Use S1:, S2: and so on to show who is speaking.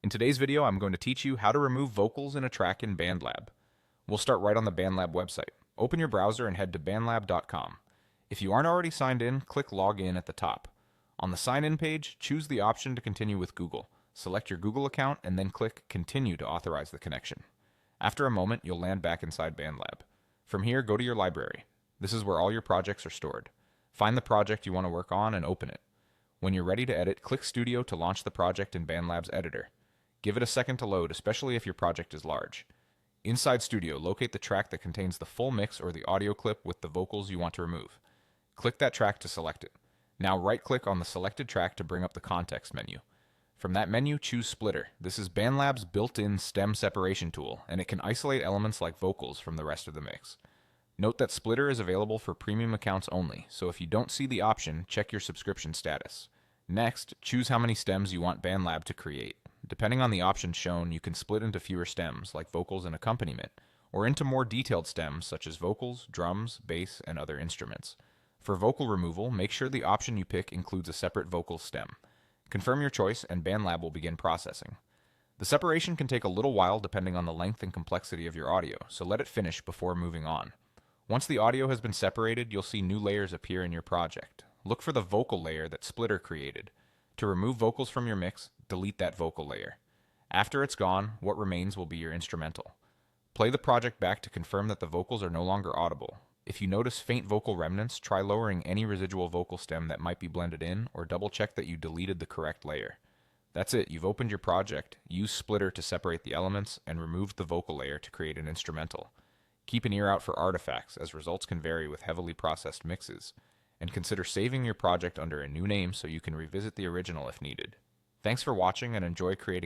S1: In today's video, I'm going to teach you how to remove vocals in a track in BandLab. We'll start right on the BandLab website. Open your browser and head to bandlab.com. If you aren't already signed in, click Login at the top. On the Sign In page, choose the option to continue with Google. Select your Google account and then click Continue to authorize the connection. After a moment, you'll land back inside BandLab. From here, go to your library. This is where all your projects are stored. Find the project you want to work on and open it. When you're ready to edit, click Studio to launch the project in BandLab's editor. Give it a second to load, especially if your project is large. Inside Studio, locate the track that contains the full mix or the audio clip with the vocals you want to remove. Click that track to select it. Now right-click on the selected track to bring up the context menu. From that menu, choose Splitter. This is BandLab's built-in stem separation tool, and it can isolate elements like vocals from the rest of the mix. Note that Splitter is available for premium accounts only, so if you don't see the option, check your subscription status. Next, choose how many stems you want BandLab to create. Depending on the options shown, you can split into fewer stems, like vocals and accompaniment, or into more detailed stems, such as vocals, drums, bass, and other instruments. For vocal removal, make sure the option you pick includes a separate vocal stem. Confirm your choice, and BandLab will begin processing. The separation can take a little while depending on the length and complexity of your audio, so let it finish before moving on. Once the audio has been separated, you'll see new layers appear in your project. Look for the vocal layer that Splitter created. To remove vocals from your mix, delete that vocal layer. After it's gone, what remains will be your instrumental. Play the project back to confirm that the vocals are no longer audible. If you notice faint vocal remnants, try lowering any residual vocal stem that might be blended in, or double check that you deleted the correct layer. That's it, you've opened your project, used Splitter to separate the elements, and removed the vocal layer to create an instrumental. Keep an ear out for artifacts, as results can vary with heavily processed mixes. And consider saving your project under a new name so you can revisit the original if needed. Thanks for watching and enjoy creating